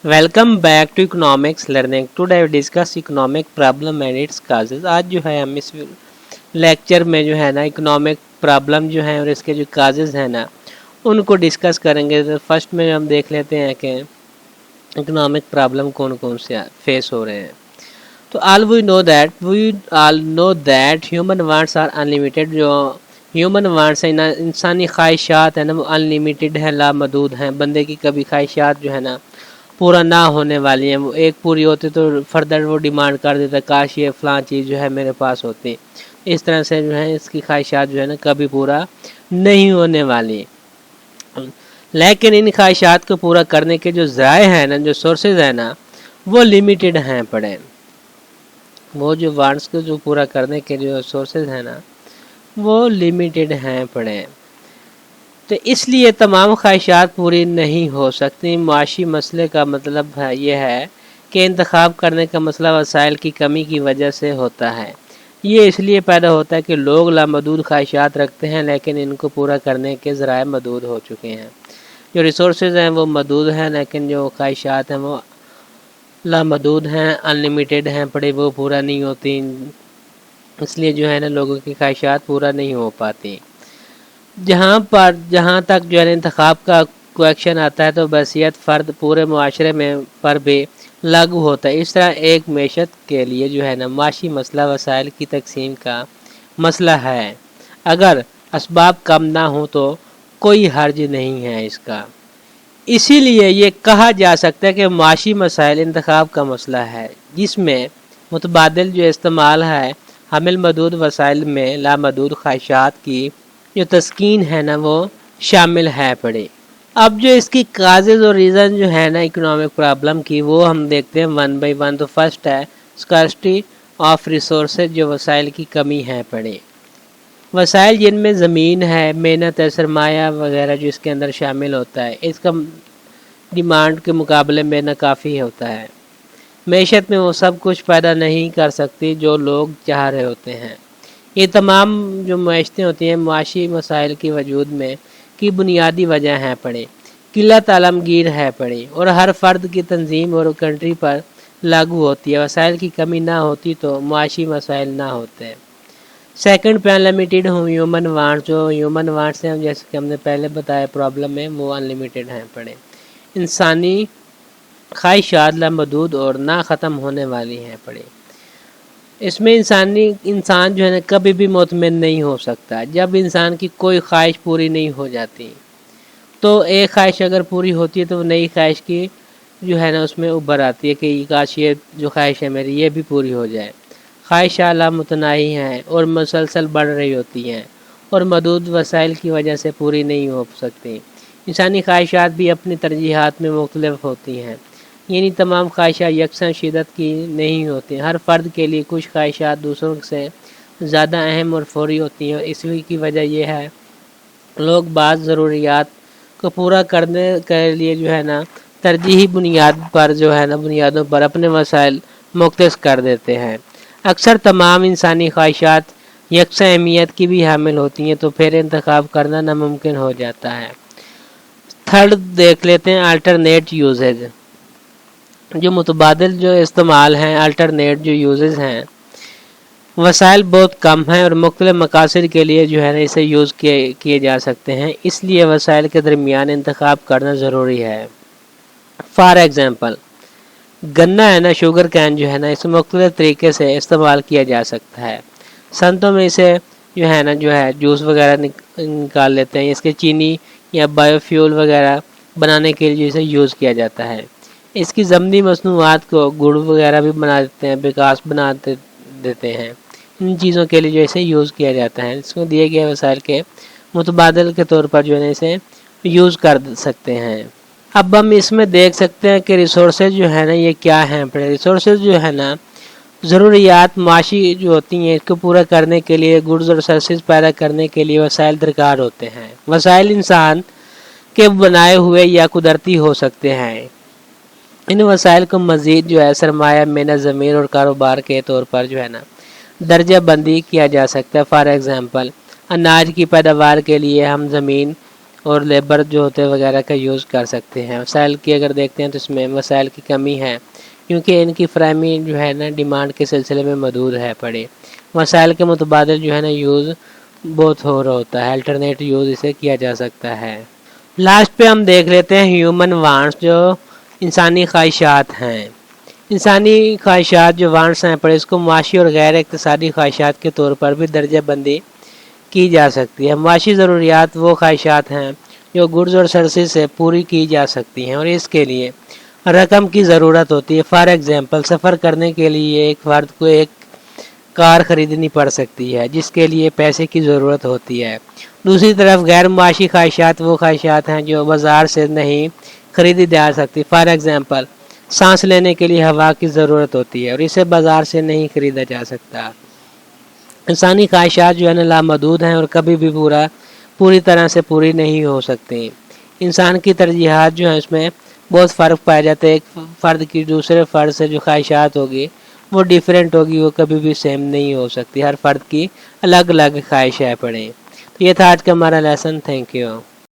Welcome back to economics learning. Today we discuss economic problem and its causes. आज जो है हम इस लेक्चर में जो है ना इकोनॉमिक प्रॉब्लम जो है और इसके जो काजेज हैं ना उनको डिस्कस करेंगे। तो फर्स्ट में हम देख लेते हैं कि इकोनॉमिक प्रॉब्लम कौन कौन से फेस हो रहे हैं। तो we all know that human wants are unlimited. जो ह्यूमन वांट्स है ना, इंसानी ख्वाहिशात है ना, वो अनलिमिटेड है, लामहदूद हैं। बंदे की कभी ख्वाहिशात जो है ना पूरा ना होने वाली हैं। वो एक पूरी होती तो फर्दर वो डिमांड कर देता, काश ये फ़लाँ चीज़ जो है मेरे पास होती। इस तरह से जो है इसकी ख्वाहिशात जो है ना कभी पूरा नहीं होने वाली। लेकिन इन ख्वाहिशात को पूरा करने के जो ज़राए हैं ना, जो सोर्सेज हैं ना, वो लिमिटेड हैं पड़े। वो जो वांट्स को जो पूरा करने के जो सोर्सेज हैं ना वो लिमिटेड हैं पड़े। तो इसलिए तमाम ख्वाहिशात पूरी नहीं हो सकती। मुआशी मसले का मतलब है ये है कि इंतखाब करने का मसला वसाइल की कमी की वजह से होता है। ये इसलिए पैदा होता है कि लोग लामहदूद ख्वाहिशात रखते हैं लेकिन इनको पूरा करने के ज़राए महदूद हो चुके हैं। जो रिसोर्सेज हैं वो महदूद हैं लेकिन जो ख्वाहिशात हैं वो लामहदूद हैं, अनलिमिटेड हैं पड़े, वो पूरा नहीं होती। इसलिए जो है ना लोगों की ख्वाहिशात पूरा नहीं हो पाती। जहाँ तक जो है इंतखाब का क्वेश्चन आता है तो बसियत फ़र्द पूरे मुआशरे में पर भी लागू होता है। इस तरह एक मैशत के लिए जो है ना माशी मसला वसाइल की तकसीम का मसला है। अगर असबाब कम ना हो तो कोई हर्ज नहीं है इसका। इसीलिए ये कहा जा सकता है कि माशी मसाइल इंतखाब का मसला है जिसमें मुतबादिल जो इस्तेमाल है हामिल मदूद वसाइल में लामहदूद ख्वाहिशात की जो तस्कीन है ना वो शामिल है पड़े। अब जो इसकी काजेज और रीज़न जो है ना इकोनॉमिक प्रॉब्लम की वो हम देखते हैं वन बाई वन। तो फर्स्ट है स्कार्सिटी ऑफ रिसोर्सेज, जो वसाइल की कमी है पड़े। वसाइल जिनमें ज़मीन है, मेहनत है, सरमाया वगैरह जो इसके अंदर शामिल होता है, इसका डिमांड के मुकाबले में ना काफ़ी होता है। मैशत में वो सब कुछ पैदा नहीं कर सकती जो लोग चाह रहे होते हैं। ये तमाम जो मैशतें होती हैं मुआशी मसाइल की वजूद में की बुनियादी वजह हैं पड़े। किल्लत आलमगीर है पड़े और हर फ़र्द की तंजीम और कंट्री पर लागू होती है। वसाइल की कमी ना होती तो मुआशी मसाइल ना होते। सेकंड पे अनलिमिटेड ह्यूमन वांट्स, जो ह्यूमन वांट्स हैं जैसे कि हमने पहले बताया प्रॉब्लम में, वो अनलिमिटेड हैं पड़े। इंसानी ख्वाहिशात लामहदूद और ना ख़त्म होने वाली हैं पड़े। इसमें इंसान जो है ना कभी भी मुतमिन नहीं हो सकता। जब इंसान की कोई ख्वाहिश पूरी नहीं हो जाती तो एक ख्वाहिश अगर पूरी होती है तो वो नई ख्वाहिश की जो है ना उसमें उभर आती है कि काश ये जो ख्वाहिश है मेरी ये भी पूरी हो जाए। ख्वाहिशात लामुतनाही हैं और मुसलसल बढ़ रही होती हैं और मदूद वसाइल की वजह से पूरी नहीं हो सकती। इंसानी ख्वाहिशात भी अपनी तरजीहात में मुख्तलिफ होती हैं, यानी तमाम ख्वाहिशात यकसा शिदत की नहीं होती। हर फ़र्द के लिए कुछ ख्वाहिशात दूसरों से ज़्यादा अहम और फौरी होती हैं और इसी की वजह यह है लोग बाज़ ज़रूरियात को पूरा करने के लिए जो है ना तरजीही बुनियाद पर जो है ना बुनियादों पर अपने वसाइल मुख्तस कर देते हैं। अक्सर तमाम इंसानी ख्वाहिशात यकसा अहमियत की भी हामिल होती हैं तो फिर इंतखाब करना नामुमकिन हो जाता है। थर्ड देख लेते हैं अल्टरनेट यूजेज। जो मुतबादिल जो इस्तेमाल हैं, अल्टरनेट जो यूजेज हैं, वसाइल बहुत कम हैं और मुख्तलिफ मकासद के लिए जो है ना इसे यूज़ किए जा सकते हैं। इसलिए वसाइल के दरमियान इंतखाब करना ज़रूरी है। फॉर एग्ज़ाम्पल गन्ना है ना, शुगर कैन जो है ना इसे मुख्तलिफ तरीके से इस्तेमाल किया जा सकता है। संतों में इसे जो है ना जो है जूस वगैरह निकाल लेते हैं। इसके चीनी या बायोफ्यूल वगैरह बनाने के लिए इसे यूज़ किया जाता है। इसकी ज़मनी मसनूआत को गुड़ वगैरह भी बना देते हैं, विकास बना देते हैं। इन चीज़ों के लिए जो इसे यूज़ किया जाता है। इसको दिए गए वसाइल के मुतबादल के तौर पर जो है इसे यूज़ कर सकते हैं। अब हम इसमें देख सकते हैं कि रिसोर्सेज जो है ना ये क्या हैं। रिसोर्सेज जो है ना ज़रूरियात माशी जो होती हैं इसको पूरा करने के लिए, गुड्स और सर्विसेज पैदा करने के लिए वसाइल दरकार होते हैं। वसाइल इंसान के बनाए हुए या कुदरती हो सकते हैं। इन वसाइल को मज़ीद जो है सरमाया, मेहनत, ज़मीन और कारोबार के तौर पर जो है ना दर्जा बंदी किया जा सकता है। फॉर एग्ज़ाम्पल अनाज की पैदावार के लिए हम ज़मीन اور لیبر جو ہوتے وغیرہ کا یوز کر سکتے ہیں۔ وسائل کی اگر دیکھتے ہیں تو اس میں وسائل کی کمی ہے، کیونکہ ان کی فراہمی جو ہے نا ڈیمانڈ کے سلسلے میں محدود ہے پڑے۔ وسائل کے متبادل جو ہے نا یوز بہت ہو رہا ہوتا ہے، الٹرنیٹ یوز اسے کیا جا سکتا ہے۔ لاسٹ پہ ہم دیکھ لیتے ہیں ہیومن وانٹس، جو انسانی خواہشات ہیں۔ انسانی خواہشات جو وانٹس ہیں پڑے، اس کو معاشی اور غیر اقتصادی خواہشات کے طور پر بھی درجہ بندی کی جا سکتی ہے۔ معاشی ضروریات وہ خواہشات ہیں جو گڈز اور سروسز سے پوری کی جا سکتی ہیں اور اس کے لیے رقم کی ضرورت ہوتی ہے۔ فار ایگزامپل، سفر کرنے کے لیے ایک فرد کو ایک کار خریدنی پڑ سکتی ہے جس کے لیے پیسے کی ضرورت ہوتی ہے۔ دوسری طرف غیر معاشی خواہشات وہ خواہشات ہیں جو بازار سے نہیں خریدی جا سکتی۔ فار ایگزامپل، سانس لینے کے لیے ہوا کی ضرورت ہوتی ہے اور اسے بازار سے نہیں خریدا جا سکتا۔ انسانی خواہشات جو ہے نا لامحدود ہیں اور کبھی بھی پوری طرح سے پوری نہیں ہو سکتی۔ انسان کی ترجیحات جو ہیں اس میں بہت فرق پایا جاتا ہے۔ ایک فرد کی دوسرے فرد سے جو خواہشات ہوگی وہ ڈیفرنٹ ہوگی، وہ کبھی بھی سیم نہیں ہو سکتی۔ ہر فرد کی الگ الگ خواہشیں پڑیں۔ تو یہ تھا آج کا ہمارا لیسن۔ Thank you.